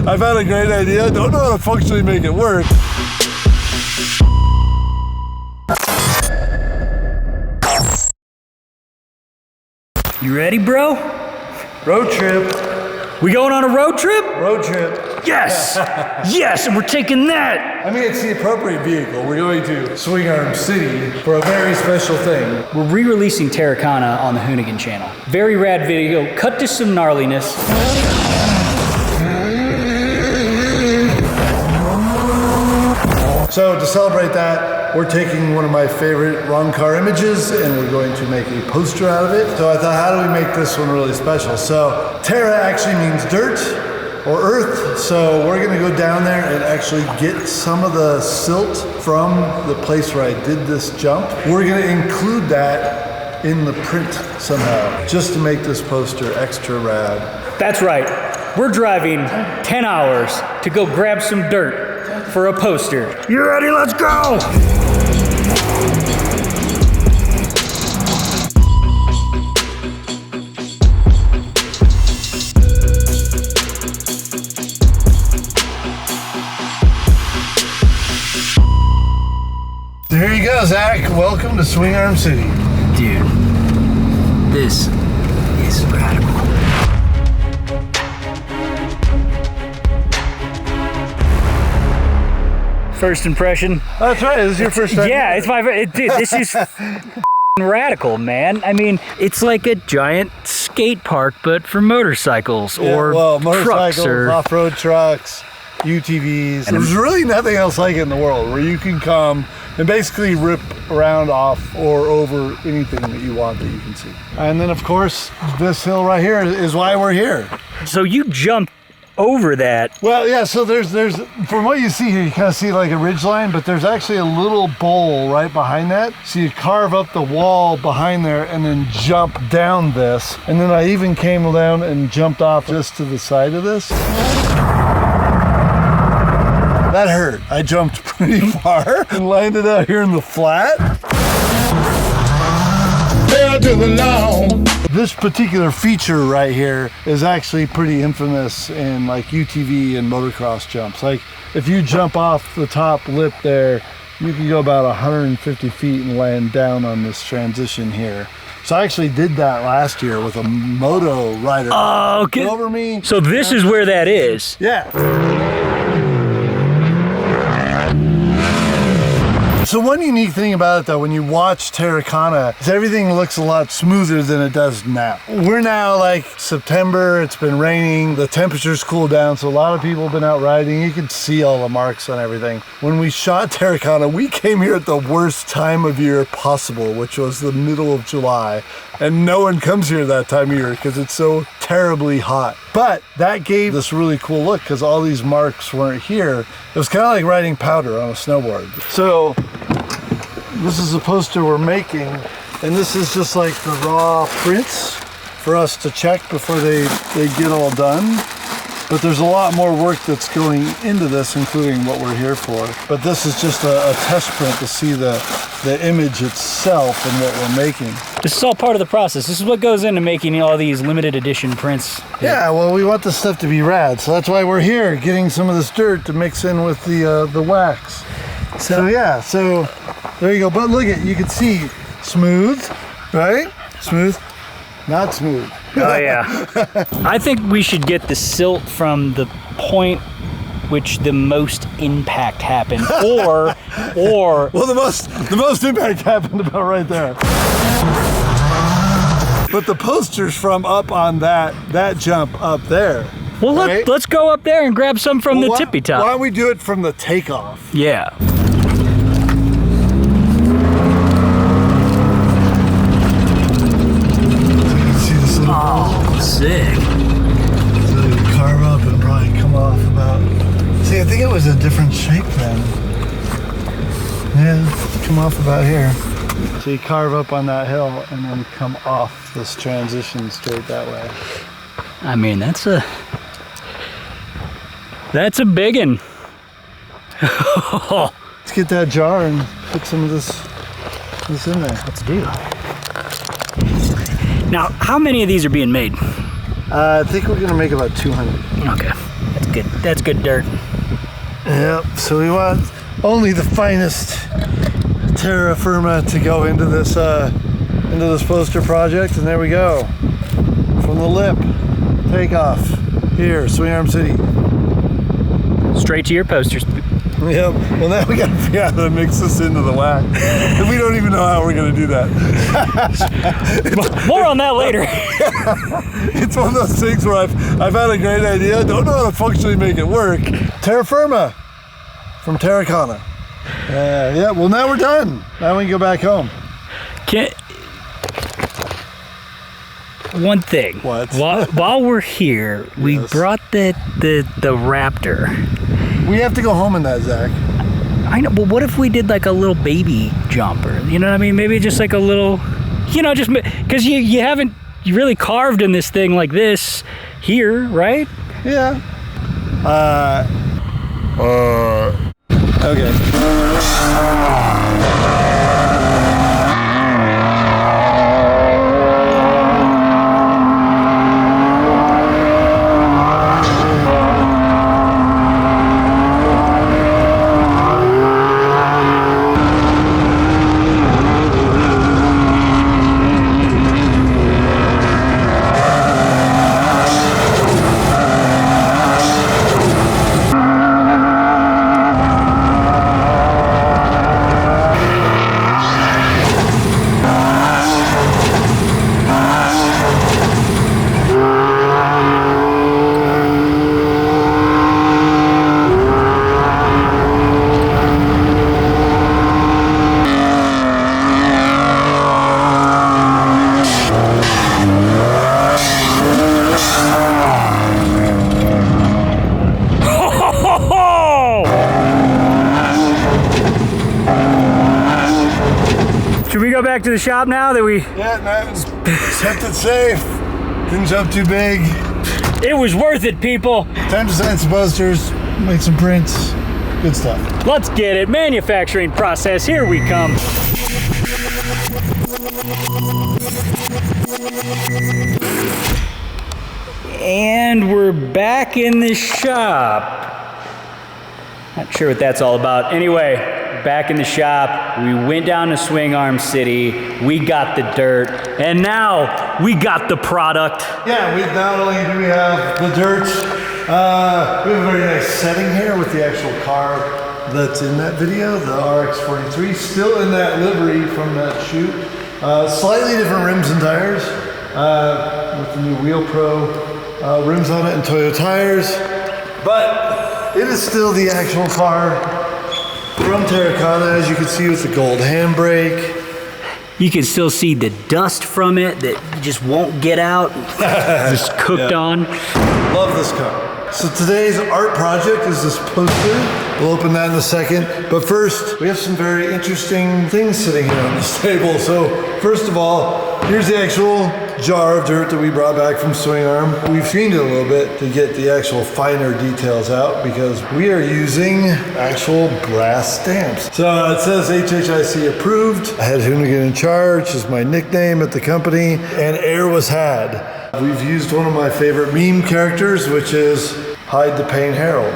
I've had a great idea. Don't know how to functionally make it work. You ready, bro? Road trip. We going on a road trip? Road trip. Yes! Yes, and we're taking that! I mean, it's the appropriate vehicle. We're going to Swing Arm City for a very special thing. We're re-releasing Terrakhana on the Hoonigan channel. Very rad video, cut to some gnarliness. So to celebrate that, we're taking one of my favorite wrong car images and we're going to make a poster out of it. So I thought, how do we make this one really special? So terra actually means dirt or earth. So we're gonna go down there and actually get some of the silt from the place where I did this jump. We're gonna include that in the print somehow, just to make this poster extra rad. That's right. We're driving 10 hours to go grab some dirt for a poster. You ready? Let's go! So here you go, Zach. Welcome to Swing Arm City. Dude, this is radical. First impression? That's right, this is your first time. Yeah, it's my, dude, this is radical, man. I mean, it's like a giant skate park, but for motorcycles or motorcycles, trucks or off-road trucks, UTVs. And there's really nothing else like it in the world where you can come and basically rip around off or over anything that you want that you can see. And then of course, this hill right here is why we're here. So you jumped over that. Well, yeah, so there's from what you see here, you kind of see like a ridge line, but there's actually a little bowl right behind that. So you carve up the wall behind there and then jump down this. And then I even came down and jumped off just to the side of this. That hurt. I jumped pretty far and landed out here in the flat. To the lawn. This particular feature right here is actually pretty infamous in like UTV and motocross jumps. Like if you jump off the top lip there, you can go about 150 feet and land down on this transition here. So I actually did that last year with a moto rider. Oh, okay. Over me. So this is where that is. Yeah. So one unique thing about it though, when you watch Terrakhana, is everything looks a lot smoother than it does now. We're now like September, it's been raining, the temperature's cooled down, so a lot of people have been out riding. You can see all the marks on everything. When we shot Terrakhana, we came here at the worst time of year possible, which was the middle of July. And no one comes here that time of year because it's so terribly hot. But that gave this really cool look because all these marks weren't here. It was kind of like riding powder on a snowboard. So this is a poster we're making, and this is just like the raw prints for us to check before they get all done. But there's a lot more work that's going into this, including what we're here for. But this is just a test print to see the image itself and what we're making. This is all part of the process. This is what goes into making all these limited edition prints. Yeah, well, we want this stuff to be rad, so that's why we're here, getting some of this dirt to mix in with the wax. So yeah, so there you go. But look at, you can see smooth, right? Smooth, not smooth. Oh yeah. I think we should get the silt from the point which the most impact happened, or well, the most impact happened about right there. But the poster's from up on that jump up there. Well, right? let's go up there and grab some from the tippy top. Why don't we do it from the takeoff? Yeah. Oh, sick. So you carve up and probably come off about... See, I think it was a different shape then. Yeah, come off about here. So you carve up on that hill and then come off this transition straight that way. I mean, that's a biggin'. Let's get that jar and put some of this in there. Let's do. Now, how many of these are being made? I think we're gonna make about 200. Okay, that's good. That's good dirt. Yep, so we want only the finest terra firma to go into this poster project, and there we go. From the lip, takeoff here, Swing Arm City. Straight to your posters. Yep. Well, now we gotta figure out how to mix this into the wax. And we don't even know how we're gonna do that. More on that later. It's one of those things where I've had a great idea, don't know how to functionally make it work. Terra firma from Terrakhana. Yeah, well now we're done. Now we can go back home. One thing. What? While we're here, we brought the Raptor. We have to go home in that, Zach. I know, but what if we did like a little baby jumper? You know what I mean? Maybe just like a little, just because you really carved in this thing like this here, right? Yeah. Okay. Should we go back to the shop now that we... Yeah, no, kept it safe. Didn't jump too big. It was worth it, people. Time to sign some posters, make some prints. Good stuff. Let's get it. Manufacturing process, here we come. And we're back in the shop. Not sure what that's all about. Anyway, back in the shop. We went down to Swing Arm City. We got the dirt. And now we got the product. Yeah, not only do we have the dirt, we have a very nice setting here with the actual car that's in that video, the RX-43, still in that livery from that shoot. Slightly different rims and tires, with the new Wheel Pro rims on it and Toyo tires. But it is still the actual car from Terrakhana, as you can see, with the gold handbrake. You can still see the dust from it that just won't get out. Just cooked on. Love this car. So today's art project is this poster. We'll open that in a second. But first, we have some very interesting things sitting here on this table. So first of all, here's the actual jar of dirt that we brought back from Swing Arm. We've cleaned it a little bit to get the actual finer details out because we are using actual brass stamps. So it says HHIC approved. I had Hoonigan in charge is my nickname at the company, and air was had. We've used one of my favorite meme characters, which is Hide the Pain Harold.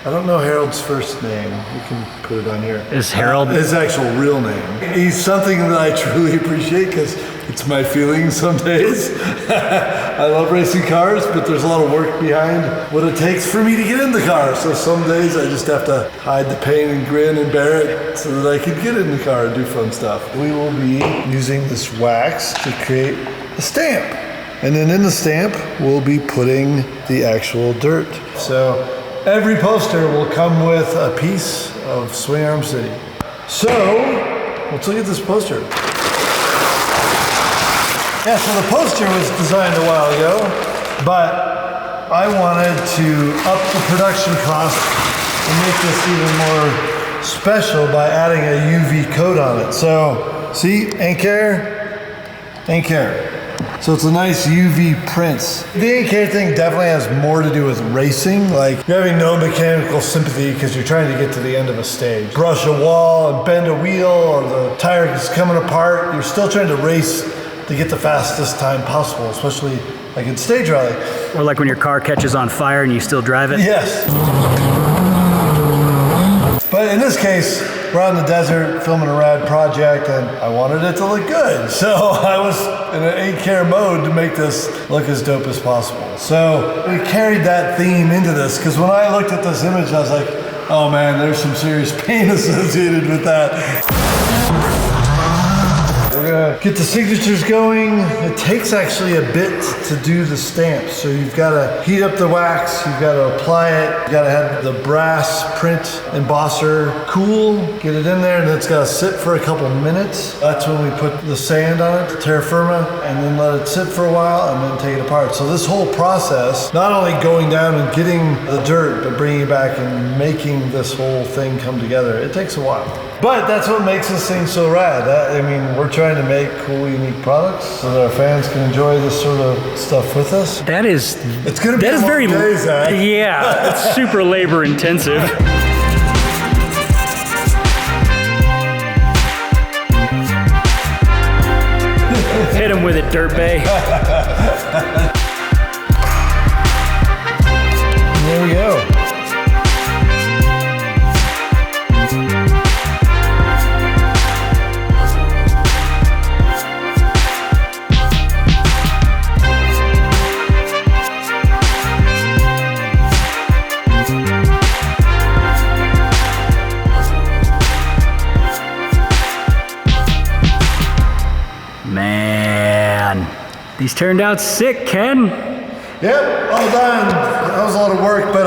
I don't know Harold's first name. You can put it on here. Is Harold his actual real name? He's something that I truly appreciate because it's my feeling some days. I love racing cars, but there's a lot of work behind what it takes for me to get in the car. So some days I just have to hide the pain and grin and bear it so that I can get in the car and do fun stuff. We will be using this wax to create a stamp. And then in the stamp, we'll be putting the actual dirt. So every poster will come with a piece of Swing Arm City. So let's look at this poster. Yeah, so the poster was designed a while ago, but I wanted to up the production cost and make this even more special by adding a UV coat on it. So see, ink care. So it's a nice UV prints. The ink care thing definitely has more to do with racing. Like you're having no mechanical sympathy because you're trying to get to the end of a stage. Brush a wall and bend a wheel or the tire is coming apart. You're still trying to race to get the fastest time possible, especially I can stage rally. Or like when your car catches on fire and you still drive it? Yes. But in this case, we're out in the desert filming a rad project and I wanted it to look good. So I was in an 8-care mode to make this look as dope as possible. So we carried that theme into this because when I looked at this image, I was like, oh man, there's some serious pain associated with that. We're gonna get the signatures going. It takes actually a bit to do the stamps. So you've gotta heat up the wax, you've gotta apply it, you gotta have the brass print embosser cool, get it in there, and it's gotta sit for a couple minutes. That's when we put the sand on it, the terra firma, and then let it sit for a while and then take it apart. So this whole process, not only going down and getting the dirt, but bringing it back and making this whole thing come together, it takes a while. But that's what makes this thing so rad. I mean, we're trying to make cool, unique products so that our fans can enjoy this sort of stuff with us. That is... It's gonna be a long day, Zach. Yeah, it's super labor intensive. Hit him with it, dirtbag. There we go. Man, these turned out sick, Ken. Yep, all done. That was a lot of work, but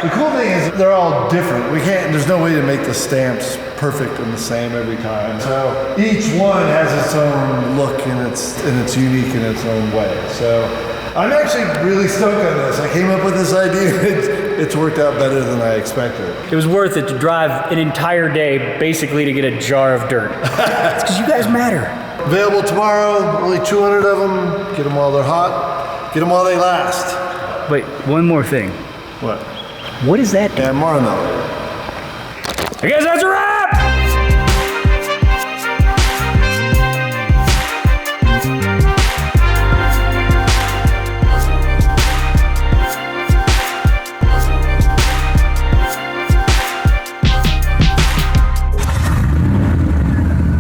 the cool thing is they're all different. There's no way to make the stamps perfect and the same every time. So each one has its own look and it's unique in its own way. So I'm actually really stoked on this. I came up with this idea. It's worked out better than I expected. It was worth it to drive an entire day basically to get a jar of dirt. It's because you guys matter. Available tomorrow, only 200 of them. Get them while they're hot. Get them while they last. Wait, one more thing. What? What is that? And more on that. I guess that's a wrap!